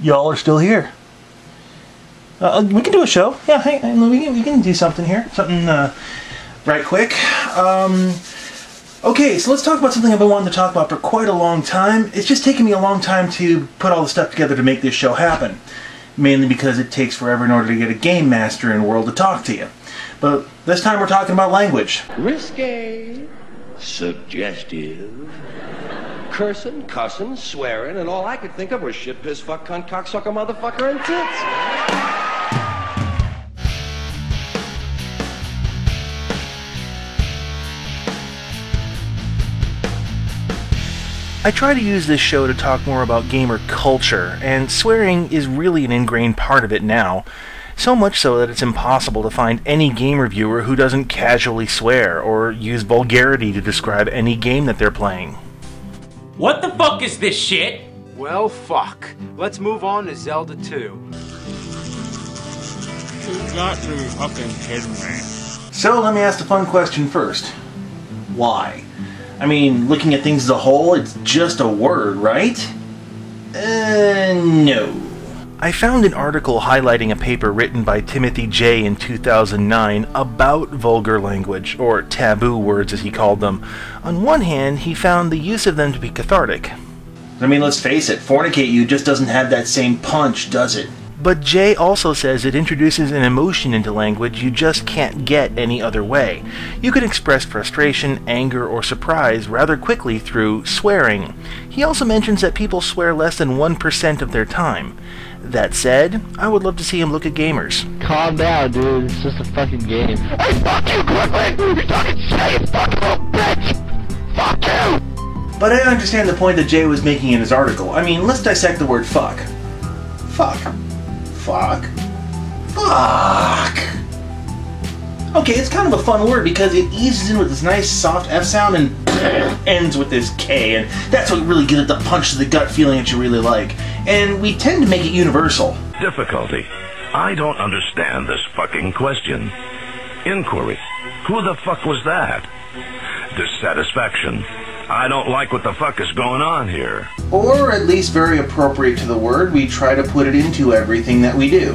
y'all are still here. We can do a show. Yeah, hey, we can do something here. Something right quick. Okay, so let's talk about something I've been wanting to talk about for quite a long time. It's just taken me a long time to put all the stuff together to make this show happen. Mainly because it takes forever in order to get a game master in the world to talk to you. But this time we're talking about language. Risque, suggestive, cursing, cussing, swearing, and all I could think of was shit, piss, fuck, cunt, cocksucker, motherfucker, and tits. I try to use this show to talk more about gamer culture, and swearing is really an ingrained part of it now. So much so that it's impossible to find any game reviewer who doesn't casually swear or use vulgarity to describe any game that they're playing. What the fuck is this shit? Well, fuck. Let's move on to Zelda 2. You got to be fucking kidding me. So let me ask the fun question first. Why? I mean, looking at things as a whole, it's just a word, right? No. I found an article highlighting a paper written by Timothy J. in 2009 about vulgar language, or taboo words as he called them. On one hand, he found the use of them to be cathartic. I mean, let's face it, fornicate you just doesn't have that same punch, does it? But Jay also says it introduces an emotion into language you just can't get any other way. You can express frustration, anger, or surprise rather quickly through swearing. He also mentions that people swear less than 1% of their time. That said, I would love to see him look at gamers. Calm down, dude. It's just a fucking game. Hey, fuck you, Quickly! You're talking shit, you fucking little bitch! Fuck you! But I understand the point that Jay was making in his article. I mean, let's dissect the word fuck. Fuck. Fuck. Fuck. Okay, it's kind of a fun word because it eases in with this nice soft F sound and ends with this K, and that's what really gives it the punch to the gut feeling that you really like. And we tend to make it universal. Difficulty. I don't understand this fucking question. Inquiry. Who the fuck was that? Dissatisfaction. I don't like what the fuck is going on here. Or at least very appropriate to the word, we try to put it into everything that we do.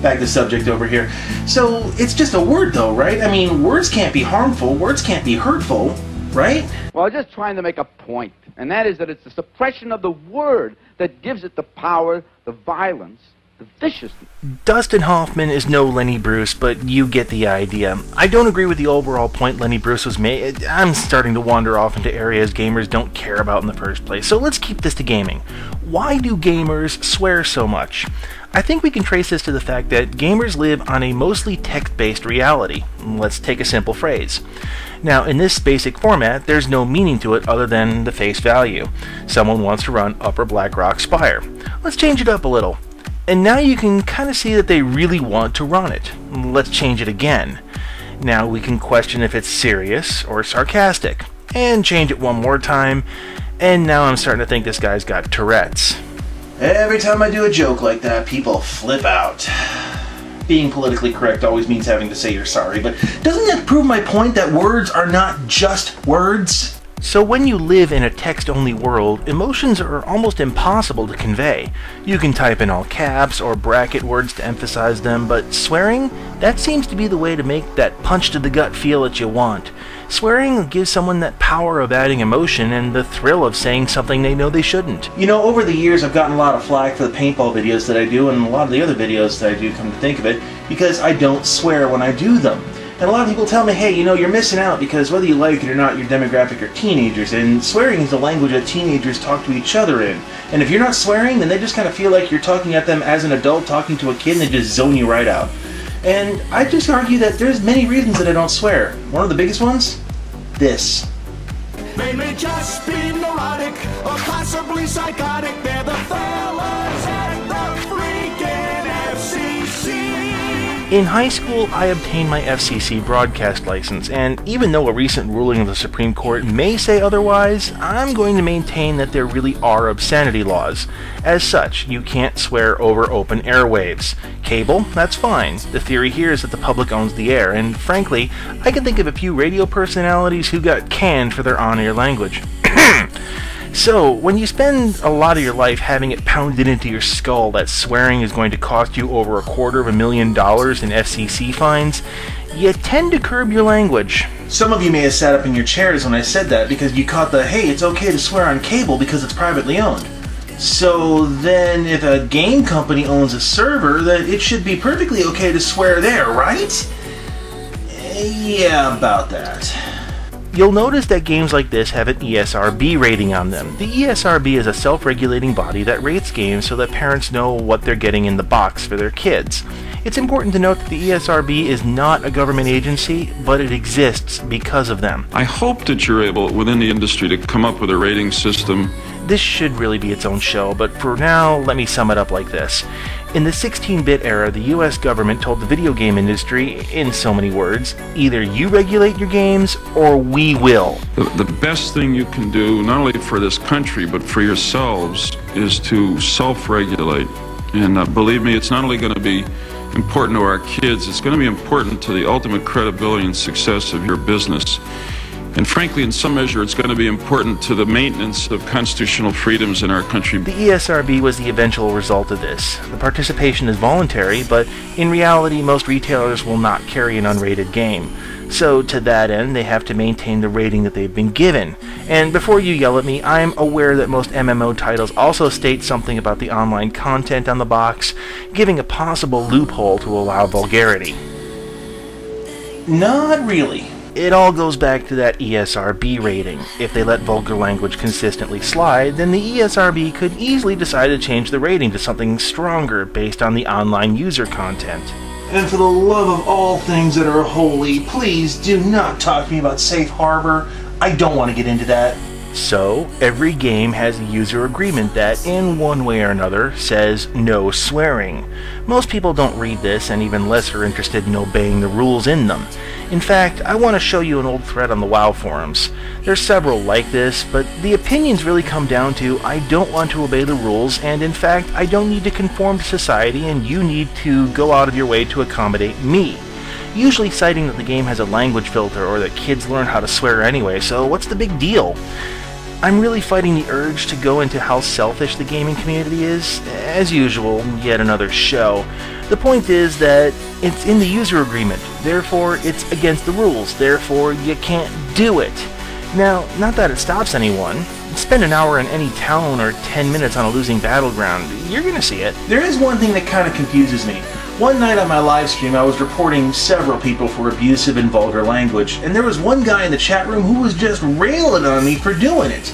Back to subject over here. So, it's just a word though, right? I mean, words can't be harmful, words can't be hurtful, right? Well, I'm just trying to make a point, and that is that it's the suppression of the word that gives it the power, the violence, the viciousness. Dustin Hoffman is no Lenny Bruce, but you get the idea. I don't agree with the overall point Lenny Bruce was made. I'm starting to wander off into areas gamers don't care about in the first place, so let's keep this to gaming. Why do gamers swear so much? I think we can trace this to the fact that gamers live on a mostly text-based reality. Let's take a simple phrase. Now, in this basic format, there's no meaning to it other than the face value. Someone wants to run Upper Black Rock Spire. Let's change it up a little. And now you can kind of see that they really want to run it. Let's change it again. Now we can question if it's serious or sarcastic. And change it one more time. And now I'm starting to think this guy's got Tourette's. Every time I do a joke like that, people flip out. Being politically correct always means having to say you're sorry, but doesn't that prove my point that words are not just words? So when you live in a text-only world, emotions are almost impossible to convey. You can type in all caps or bracket words to emphasize them, but swearing? That seems to be the way to make that punch to the gut feel that you want. Swearing gives someone that power of adding emotion and the thrill of saying something they know they shouldn't. You know, over the years I've gotten a lot of flack for the paintball videos that I do and a lot of the other videos that I do, come to think of it, because I don't swear when I do them. And a lot of people tell me, hey, you know, you're missing out because whether you like it or not, your demographic are teenagers, and swearing is the language that teenagers talk to each other in. And if you're not swearing, then they just kind of feel like you're talking at them as an adult talking to a kid, and they just zone you right out. And I just argue that there's many reasons that I don't swear. One of the biggest ones? This. They may just be neurotic or possibly psychotic. They're the fellas at the freaking FCC. In high school, I obtained my FCC broadcast license, and even though a recent ruling of the Supreme Court may say otherwise, I'm going to maintain that there really are obscenity laws. As such, you can't swear over open airwaves. Cable? That's fine. The theory here is that the public owns the air, and frankly, I can think of a few radio personalities who got canned for their on-air language. So, when you spend a lot of your life having it pounded into your skull that swearing is going to cost you over $250,000 in FCC fines, you tend to curb your language. Some of you may have sat up in your chairs when I said that because you caught the, hey, it's okay to swear on cable because it's privately owned. So then if a game company owns a server, then it should be perfectly okay to swear there, right? Yeah, about that. You'll notice that games like this have an ESRB rating on them. The ESRB is a self-regulating body that rates games so that parents know what they're getting in the box for their kids. It's important to note that the ESRB is not a government agency, but it exists because of them. I hope that you're able, within the industry, to come up with a rating system. This should really be its own show, but for now, let me sum it up like this. In the 16-bit era, the US government told the video game industry, in so many words, either you regulate your games, or we will. The best thing you can do, not only for this country, but for yourselves, is to self-regulate. And believe me, it's not only going to be important to our kids, it's going to be important to the ultimate credibility and success of your business. And frankly, in some measure, it's going to be important to the maintenance of constitutional freedoms in our country. The ESRB was the eventual result of this. The participation is voluntary, but in reality, most retailers will not carry an unrated game. So to that end, they have to maintain the rating that they've been given. And before you yell at me, I'm aware that most MMO titles also state something about the online content on the box, giving a possible loophole to allow vulgarity. Not really. It all goes back to that ESRB rating. If they let vulgar language consistently slide, then the ESRB could easily decide to change the rating to something stronger based on the online user content. And for the love of all things that are holy, please do not talk to me about Safe Harbor. I don't want to get into that. So, every game has a user agreement that, in one way or another, says no swearing. Most people don't read this, and even less are interested in obeying the rules in them. In fact, I want to show you an old thread on the WoW forums. There's several like this, but the opinions really come down to, I don't want to obey the rules, and in fact, I don't need to conform to society, and you need to go out of your way to accommodate me. Usually citing that the game has a language filter or that kids learn how to swear anyway, so what's the big deal? I'm really fighting the urge to go into how selfish the gaming community is. As usual, yet another show. The point is that it's in the user agreement, therefore it's against the rules, therefore you can't do it. Now, not that it stops anyone. Spend an hour in any town or 10 minutes on a losing battleground, you're gonna see it. There is one thing that kind of confuses me. One night on my live stream, I was reporting several people for abusive and vulgar language, and there was one guy in the chat room who was just railing on me for doing it.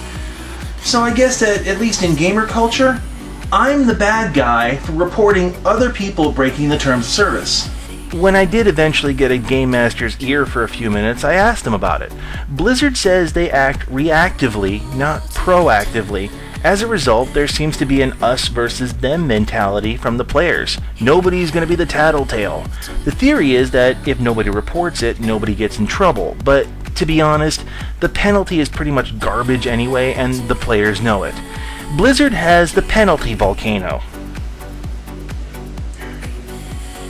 So I guess that, at least in gamer culture, I'm the bad guy for reporting other people breaking the terms of service. When I did eventually get a Game Master's ear for a few minutes, I asked him about it. Blizzard says they act reactively, not proactively. As a result, there seems to be an us versus them mentality from the players. Nobody's going to be the tattletale. The theory is that if nobody reports it, nobody gets in trouble. But to be honest, the penalty is pretty much garbage anyway, and the players know it. Blizzard has the penalty volcano.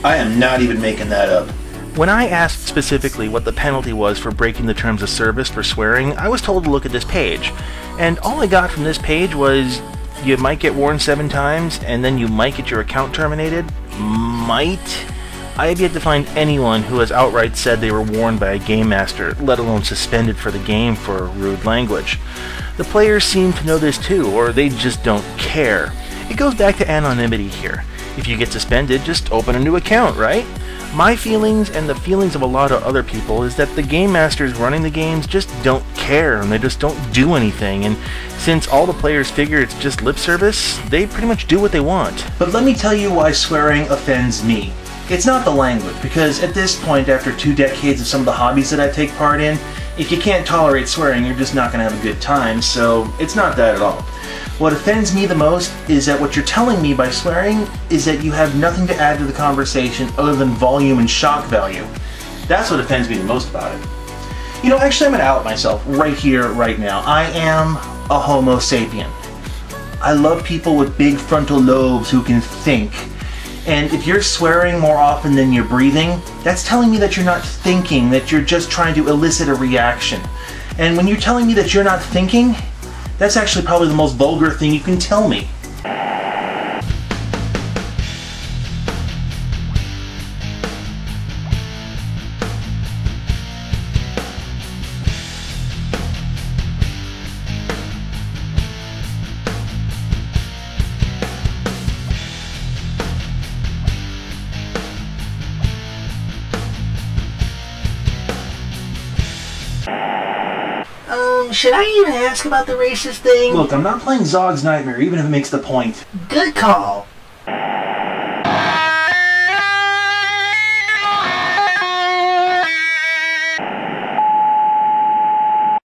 I am not even making that up. When I asked specifically what the penalty was for breaking the terms of service for swearing, I was told to look at this page. And all I got from this page was, you might get warned 7 times, and then you might get your account terminated. Might? I have yet to find anyone who has outright said they were warned by a game master, let alone suspended for the game for rude language. The players seem to know this too, or they just don't care. It goes back to anonymity here. If you get suspended, just open a new account, right? My feelings, and the feelings of a lot of other people, is that the game masters running the games just don't care, and they just don't do anything, and since all the players figure it's just lip service, they pretty much do what they want. But let me tell you why swearing offends me. It's not the language, because at this point, after 2 decades of some of the hobbies that I take part in, if you can't tolerate swearing, you're just not going to have a good time, so it's not that at all. What offends me the most is that what you're telling me by swearing is that you have nothing to add to the conversation other than volume and shock value. That's what offends me the most about it. You know, actually I'm going to out myself right here, right now. I am a Homo sapien. I love people with big frontal lobes who can think. And if you're swearing more often than you're breathing, that's telling me that you're not thinking, that you're just trying to elicit a reaction. And when you're telling me that you're not thinking, That's actually probably the most vulgar thing you can tell me. Should I even ask about the racist thing? Look, I'm not playing Zog's Nightmare, even if it makes the point. Good call.